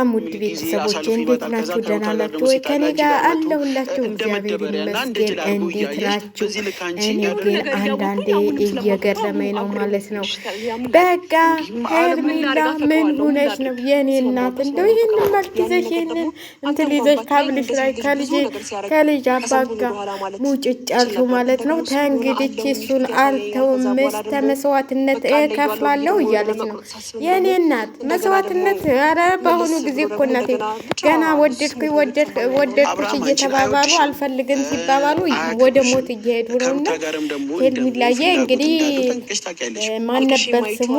ሰላም ውድ ቤተሰቦቼ እንዴት ናችሁ? ደህና ናችሁ ወይ? ከኔ ጋር አለሁላችሁ። እግዚአብሔር ይመስገን። እንዴት ናችሁ? እኔ ግን አንዳንዴ እየገረመኝ ነው ማለት ነው። በቃ ሄርሜላ ምን ሆነሽ ነው የኔ እናት? እንደው ይህንን መልክ ይዘሽ ይህንን እንትን ይዘሽ ካብልሽ ላይ ከልጅ አባጋ ሙጭጭ አልሽው ማለት ነው። ተንግድች እሱን አልተውም እስከ መስዋዕትነት እከፍላለሁ እያለች ነው የኔ እናት። መስዋዕትነት ኧረ በአሁኑ ጊዜ እኮ እናቴ ገና ወደድኩሽ እየተባባሉ አልፈልግም ሲባባሉ ወደ ሞት እየሄዱ ነው። እና ሄርሜላዬ እንግዲህ ማን ነበር ስሙ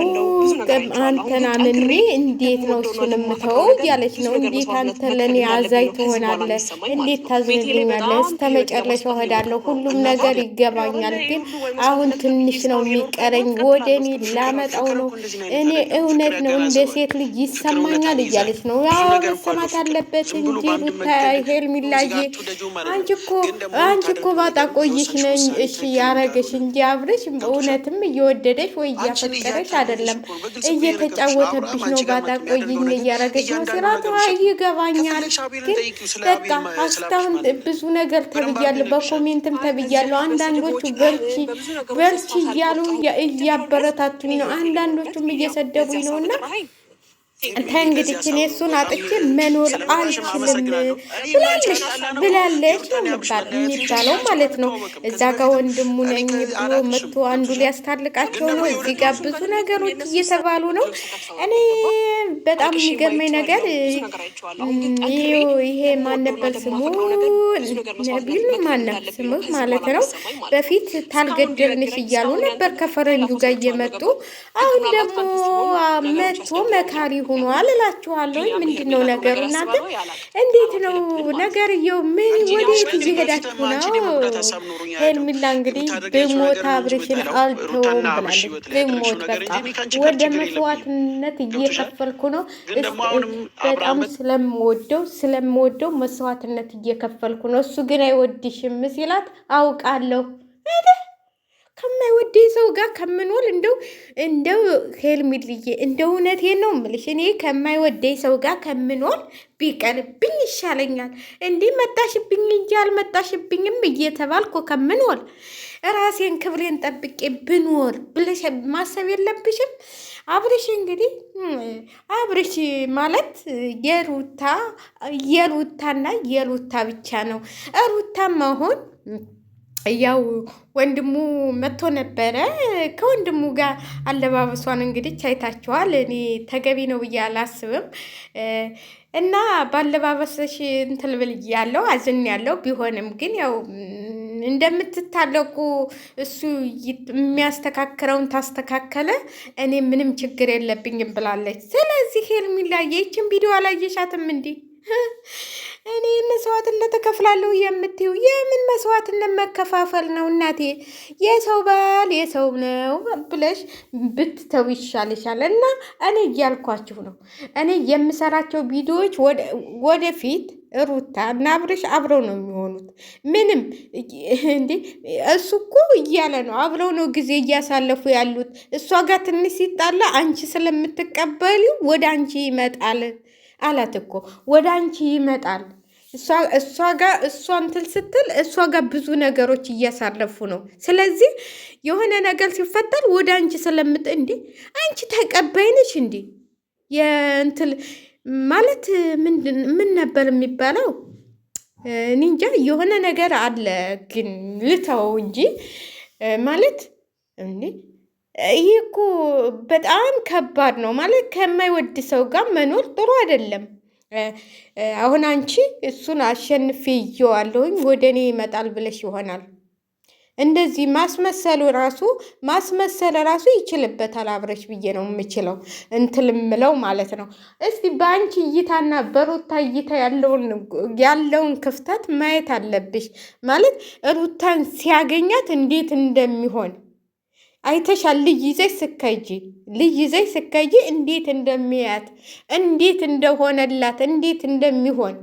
አንተን አምኜ እንዴት ነው እሱን የምተወው እያለች ነው። እንዴት አንተ ለእኔ አዛኝ ትሆናለህ? እንዴት ታዝንልኛለህ? እስከ መጨረሻው እሄዳለሁ፣ ሁሉም ነገር ይገባኛል፣ ግን አሁን ትንሽ ነው የሚቀረኝ፣ ወደ እኔ ላመጣው ነው። እኔ እውነት ነው እንደ ሴት ልጅ ይሰማኛል እያለች ነው። ያው መሰማት አለበት እንጂ ሩታ ሄርሜላዬ አንቺ እኮ ባጣ ቆይሽ ነኝ እሺ ያረገሽ እንጂ አብረሽ እውነትም እየወደደሽ ወይ እያፈቀረሽ አይደለም፣ እየተጫወተብሽ ነው። ባጣ ቆይኝ እያረገሽ ነው። ስራት ይገባኛል፣ ግን በቃ አስታውን ብዙ ነገር ተብያለሁ፣ በኮሜንትም ተብያለሁ። አንዳንዶቹ በርቺ እያሉ እያበረታቱኝ ነው፣ አንዳንዶቹም እየሰደቡኝ ነው። እና እንግዲህ እኔ እሱን አጥቼ መኖር አልችልም ብላለች የሚባለው ማለት ነው። እዛ ጋር ወንድሙ ነኝ ብሎ መጥቶ አንዱ ሊያስታርቃቸው ነው። እዚህ ጋር ብዙ ነገሮች እየተባሉ ነው። እኔ በጣም የሚገርመኝ ነገር ይሄ ማን ነበር ስሙ ነቢል ማነው ስሙ ማለት ነው። በፊት ታልገደልንሽ እያሉ ነበር ከፈረንጁ ጋር እየመጡ አሁን ደግሞ መጥቶ መካሪ ሆኗል እላችኋለሁ። ምንድን ነው ነገሩ እናንተ? እንዴት ነው ነገርየው? ምን ወዴት እየሄዳችሁ ነው? ሄርሜላ እንግዲህ ብሞት አብርሽን አልተውም ብላለች። ብሞት በቃ ወደ መስዋዕትነት እየከፈልኩ ነው። በጣም ስለምወደው መስዋዕትነት እየከፈልኩ ነው። እሱ ግን አይወድሽም ሲላት አውቃለሁ ከማይወደኝ ሰው ጋር ከምንውል እንደው ሄርሜላዬ እንደው እውነቴን ነው የምልሽ፣ እኔ ከማይወደኝ ሰው ጋር ከምንውል ቢቀርብኝ ይሻለኛል። እንዲህ መጣሽብኝ እንጂ አልመጣሽብኝም እየተባልኩ ከምንውል ራሴን ክብሬን ጠብቄ ብኖር ብለሽ ማሰብ የለብሽም። አብርሽ እንግዲህ አብርሽ ማለት የሩታና የሩታ ብቻ ነው። ሩታ መሆን ያው ወንድሙ መጥቶ ነበረ። ከወንድሙ ጋር አለባበሷን እንግዲህ አይታችኋል። እኔ ተገቢ ነው ብዬ አላስብም። እና ባለባበስሽ እንትን ብል ያለው አዝን ያለው ቢሆንም ግን ያው እንደምትታለቁ እሱ የሚያስተካክረውን ታስተካከለ፣ እኔ ምንም ችግር የለብኝም ብላለች። ስለዚህ ሄርሜላዬ ይችን ቪዲዮ አላየሻትም እንዴ? እኔ መስዋዕትነት እከፍላለሁ የምትይው የምን መስዋዕትነት መከፋፈል ነው እናቴ? የሰው ባል የሰው ነው ብለሽ ብትተው ይሻልሻል። እና እኔ እያልኳችሁ ነው፣ እኔ የምሰራቸው ቪዲዮዎች ወደፊት ሩታ እና አብርሽ አብረው ነው የሚሆኑት። ምንም እንዴ እሱ እኮ እያለ ነው አብረው ነው ጊዜ እያሳለፉ ያሉት። እሷ ጋር ትንሽ ሲጣላ አንቺ ስለምትቀበሊው ወደ አንቺ ይመጣል አላት እኮ ወደ አንቺ ይመጣል። እሷ ጋር እሷ እንትን ስትል እሷ ጋር ብዙ ነገሮች እያሳለፉ ነው። ስለዚህ የሆነ ነገር ሲፈጠር ወደ አንቺ እንዴ አንቺ ተቀባይነሽ እንዴ የእንትን ማለት ምን ነበር የሚባለው? እንጃ የሆነ ነገር አለ፣ ግን ልተው እንጂ ማለት እንዴ ይሄ እኮ በጣም ከባድ ነው ማለት ከማይወድ ሰው ጋር መኖር ጥሩ አይደለም። አሁን አንቺ እሱን አሸንፌ ይዤዋለሁኝ ወደ እኔ ይመጣል ብለሽ ይሆናል እንደዚህ ማስመሰል ራሱ ይችልበታል አብረሽ ብዬ ነው የምችለው እንትልምለው ማለት ነው። እስቲ በአንቺ እይታና በሩታ እይታ ያለውን ክፍተት ማየት አለብሽ። ማለት ሩታን ሲያገኛት እንዴት እንደሚሆን አይተሻል። ልጅ ይዘሽ ስከጂ እንዴት እንደሚያት እንዴት እንደሆነላት እንዴት እንደሚሆን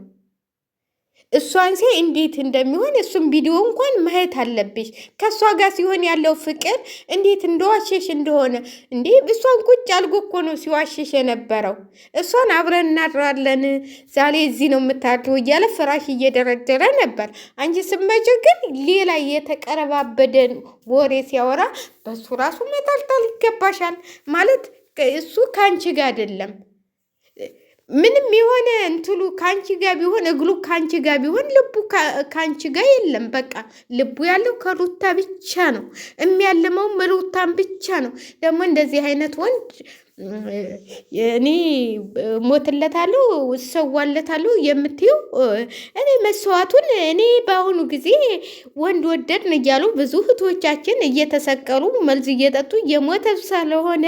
እሷን ሴ እንዴት እንደሚሆን እሱም ቪዲዮ እንኳን ማየት አለብሽ። ከእሷ ጋር ሲሆን ያለው ፍቅር እንዴት እንደዋሸሽ እንደሆነ እንዴ! እሷን ቁጭ አልጎ እኮ ነው ሲዋሸሽ የነበረው። እሷን አብረን እናድራለን ዛሬ እዚህ ነው የምታድሩ እያለ ፍራሽ እየደረደረ ነበር። አንቺ ስመጭ ግን ሌላ የተቀረባበደን ወሬ ሲያወራ በሱ ራሱ መጣልጣል ይገባሻል። ማለት እሱ ከአንቺ ጋር አይደለም ምንም የሆነ እንትሉ ከአንቺ ጋር ቢሆን እግሉ ከአንቺ ጋር ቢሆን ልቡ ከአንቺ ጋር የለም። በቃ ልቡ ያለው ከሩታ ብቻ ነው። የሚያልመውም ሩታን ብቻ ነው። ደግሞ እንደዚህ አይነት ወንድ እኔ ሞትለታለሁ እሰዋለታለሁ የምትይው እኔ መስዋዕቱን እኔ በአሁኑ ጊዜ ወንድ ወደድን እያሉ ብዙ እህቶቻችን እየተሰቀሉ መልዝ እየጠጡ እየሞተ ስለሆነ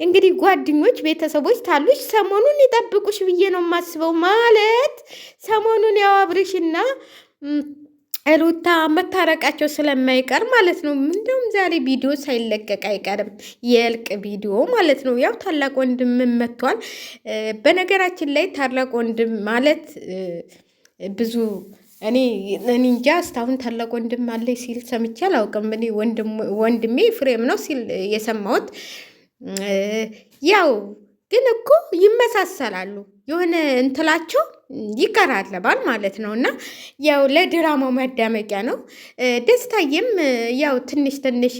እንግዲህ ጓደኞች፣ ቤተሰቦች ታሉሽ ሰሞኑን ይጠብቁሽ ብዬ ነው የማስበው። ማለት ሰሞኑን ያው አብርሽና ሩታ መታረቃቸው ስለማይቀር ማለት ነው። እንደውም ዛሬ ቪዲዮ ሳይለቀቅ አይቀርም፣ የእልቅ ቪዲዮ ማለት ነው። ያው ታላቅ ወንድም መጥቷል። በነገራችን ላይ ታላቅ ወንድም ማለት ብዙ እኔ እንጃ እስካሁን ታላቅ ወንድም አለ ሲል ሰምቼ አላውቅም። እኔ ወንድሜ ፍሬም ነው ሲል የሰማሁት። ያው ግን እኮ ይመሳሰላሉ የሆነ እንትላቸው ይቀራረባል ማለት ነው። እና ያው ለድራማው ማዳመቂያ ነው። ደስታዬም ያው ትንሽ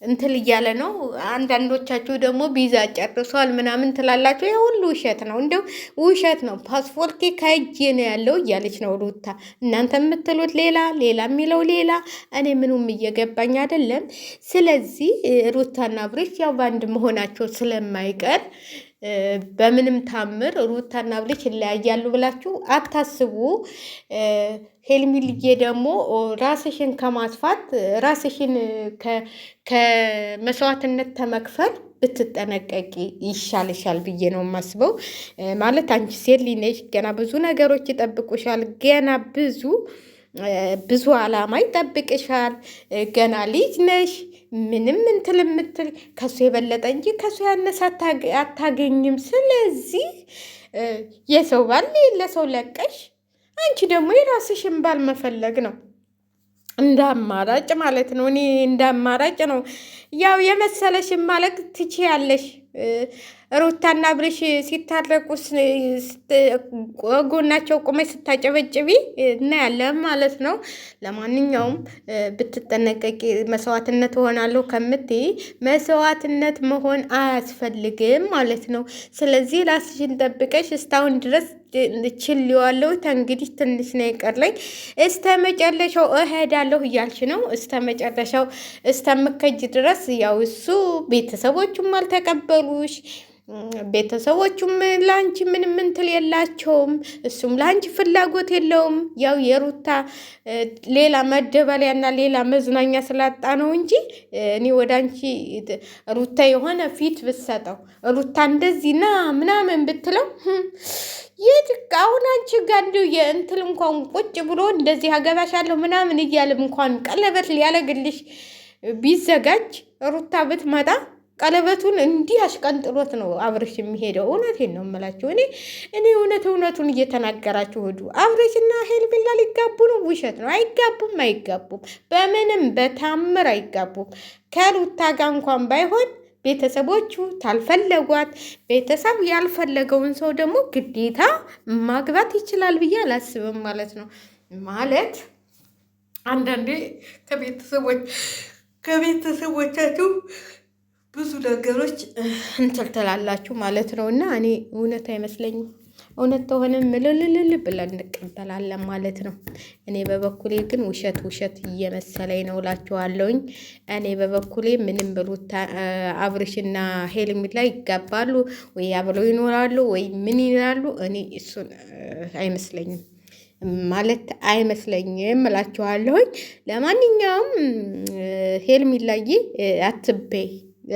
እንትል እያለ ነው። አንዳንዶቻችሁ ደግሞ ቪዛ ጨርሷል ምናምን ትላላችሁ። ያ ሁሉ ውሸት ነው፣ እንደው ውሸት ነው። ፓስፖርቴ ከእጄ ነው ያለው እያለች ነው ሩታ። እናንተ የምትሉት ሌላ፣ ሌላ የሚለው ሌላ። እኔ ምኑም እየገባኝ አይደለም። ስለዚህ ሩታና አብርሽ ያው በአንድ መሆናቸው ስለማይቀር በምንም ታምር ሩታና አብርሽ ይለያያሉ ብላችሁ አታስቡ። ሄልሚልዬ ደግሞ ራስሽን ከማጥፋት ራስሽን ከመስዋዕትነት ተመክፈል ብትጠነቀቂ ይሻልሻል ብዬ ነው የማስበው። ማለት አንቺ ሴት ልጅ ነሽ፣ ገና ብዙ ነገሮች ይጠብቁሻል። ገና ብዙ አላማ ይጠብቅሻል። ገና ልጅ ነሽ። ምንም የምትል ከሱ የበለጠ እንጂ ከሱ ያነሰ አታገኝም። ስለዚህ የሰው ባል ለሰው ለቀሽ አንቺ ደግሞ የራስሽን ባል መፈለግ ነው እንደ አማራጭ ማለት ነው። እኔ እንደ አማራጭ ነው ያው የመሰለሽን ማለት ትችያለሽ። ሩታና አብርሽ ሲታረቁ ጎናቸው ቁመሽ ስታጨበጭቢ እናያለን ማለት ነው። ለማንኛውም ብትጠነቀቂ፣ መስዋዕትነት እሆናለሁ ከምትይ መስዋዕትነት መሆን አያስፈልግም ማለት ነው። ስለዚህ ራስሽን ጠብቀሽ እስካሁን ድረስ ችሌዋለሁ። እንግዲህ ትንሽ ነው የቀረኝ፣ እስተ መጨረሻው እሄዳለሁ እያልሽ ነው። እስተ መጨረሻው እስተምከጅ ድረስ ያው እሱ ቤተሰቦቹም አልተቀበሉሽ፣ ቤተሰቦቹም ለአንቺ ምንም እንትል የላቸውም፣ እሱም ለአንቺ ፍላጎት የለውም። ያው የሩታ ሌላ መደበሪያና ሌላ መዝናኛ ስላጣ ነው እንጂ እኔ ወደ አንቺ ሩታ የሆነ ፊት ብትሰጠው ሩታ እንደዚህና ምናምን ብትለው አሁን አንቺ ጋር እንደው የእንትል እንኳን ቁጭ ብሎ እንደዚህ አገባሻለሁ ምናምን እያለም እንኳን ቀለበት ሊያለግልሽ ቢዘጋጅ ሩታ ብትመጣ ቀለበቱን እንዲህ አሽቀንጥሮት ነው አብርሽ የሚሄደው። እውነቴን ነው የምላችሁ። እኔ እውነቱን እየተናገራችሁ ሂዱ። አብርሽና ሄርሜላ ሊጋቡ ነው? ውሸት ነው። አይጋቡም። በምንም በታምር አይጋቡም። ከሩታ ጋር እንኳን ባይሆን ቤተሰቦቹ ታልፈለጓት፣ ቤተሰብ ያልፈለገውን ሰው ደግሞ ግዴታ ማግባት ይችላል ብዬ አላስብም ማለት ነው። ማለት አንዳንዴ ከቤተሰቦቻችሁ ብዙ ነገሮች እንትልትላላችሁ ማለት ነው። እና እኔ እውነት አይመስለኝም። እውነት ተሆነ ምልልልል ብለን እንቀበላለን ማለት ነው። እኔ በበኩሌ ግን ውሸት እየመሰለኝ ነው እላችኋለሁኝ። እኔ በበኩሌ ምንም ብሩታ አብርሽና ሄርሜላ ይጋባሉ ወይ አብረው ይኖራሉ ወይ ምን ይላሉ፣ እኔ እሱን አይመስለኝም ማለት አይመስለኝም እላችኋለሁኝ። ለማንኛውም ሄርሜላዬ አትበይ፣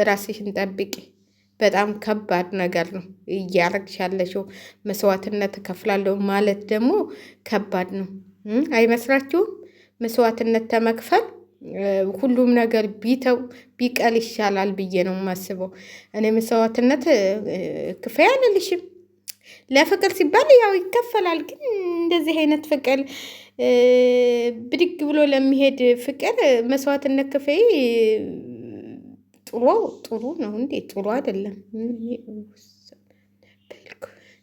ራስሽን ጠብቂ። በጣም ከባድ ነገር ነው እያረግሽ ያለሽው። መስዋዕትነት እከፍላለሁ ማለት ደግሞ ከባድ ነው አይመስላችሁም? መስዋዕትነት ተመክፈል ሁሉም ነገር ቢቀል ይሻላል ብዬ ነው የማስበው። እኔ መስዋዕትነት ክፈይ አልልሽም። ለፍቅር ሲባል ያው ይከፈላል። ግን እንደዚህ አይነት ፍቅር ብድግ ብሎ ለሚሄድ ፍቅር መስዋዕትነት ክፈይ ጥሩ ነው እንዴ? ጥሩ አይደለም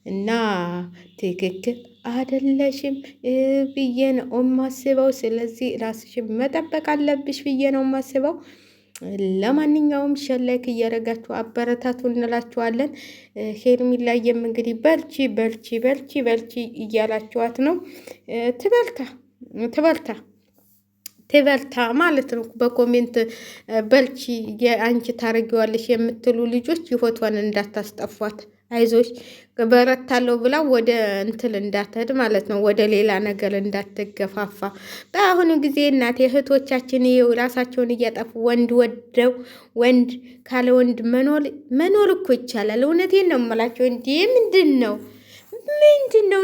እና ትክክል አይደለሽም ብዬ ነው የማስበው። ስለዚህ ራስሽን መጠበቅ አለብሽ ብዬ ነው የማስበው። ለማንኛውም ሸላይክ እያደረጋችሁ አበረታቱ እንላችኋለን። ሄርሜላዬም እንግዲህ በርቺ በርቺ በርቺ በርቺ እያላችኋት ነው። ትበርታ ማለት ነው። በኮሜንት በርቺ አንቺ ታደርጊዋለሽ የምትሉ ልጆች ህይወቷን እንዳታስጠፏት። አይዞሽ በረታለሁ ብላ ወደ እንትን እንዳትሄድ ማለት ነው። ወደ ሌላ ነገር እንዳትገፋፋ። በአሁኑ ጊዜ እናቴ እህቶቻችን ይኸው ራሳቸውን እያጠፉ ወንድ ካለ ወንድ መኖር እኮ ይቻላል። እውነቴን ነው የምላቸው። እንዲህ ምንድን ነው?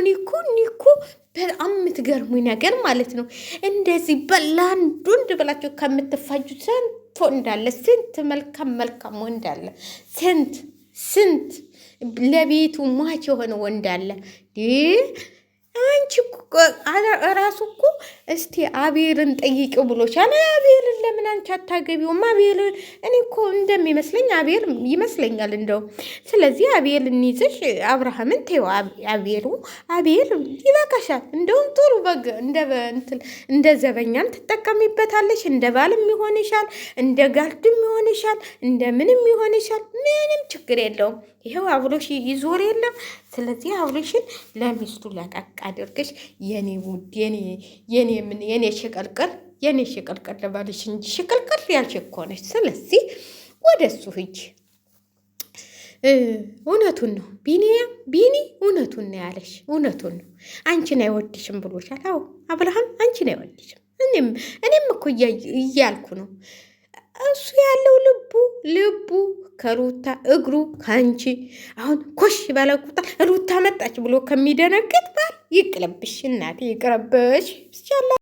እኔ እኮ በጣም የምትገርሙኝ ነገር ማለት ነው። እንደዚህ ለአንድ ወንድ ብላችሁ ከምትፋጁ ስንት ወንድ አለ። ስንት መልካም ወንድ አለ። ስንት ለቤቱ ሟች የሆነ ወንድ አለ። አንቺ ራሱ እኮ እስቲ አቤልን ጠይቂው ብሎሻል። አቤልን ለምን አንቺ አታገቢውም? አቤልን እኔ እኮ እንደሚመስለኝ አቤል ይመስለኛል እንደው። ስለዚህ አቤልን ይዘሽ አብርሃምን ተይው። አቤል ይበቃሻል። እንደውም ጥሩ በግ እንደ ዘበኛም ትጠቀሚበታለሽ፣ እንደ ባልም ይሆንሻል፣ እንደ ጋርድም ይሆንሻል፣ እንደ ምንም ይሆንሻል። ምንም ችግር የለውም። ይኸው አብሮሽ ይዞር የለም። ስለዚህ አብሮሽን ለሚስቱ ለቀቅ አድርገሽ የኔ ውድ የኔ ሽቅልቅል ለባልሽ እንጂ ሽቅልቅል ያልሽ እኮ ነች። ስለዚህ ወደ እሱ ሂጂ። እውነቱን ነው ቢኒ እውነቱን ነው ያለሽ። እውነቱን ነው። አንቺን አይወድሽም ብሎሻል። አዎ አብርሃም አንቺን አይወድሽም። እኔም እኮ እያልኩ ነው። እሱ ያለው ልቡ ከሩታ እግሩ ከአንቺ። አሁን ኮሽ ባለ ቁጥር ሩታ መጣች ብሎ ከሚደነግጥ ባል ይቅለብሽ እናቴ፣ ይቅረብሽ።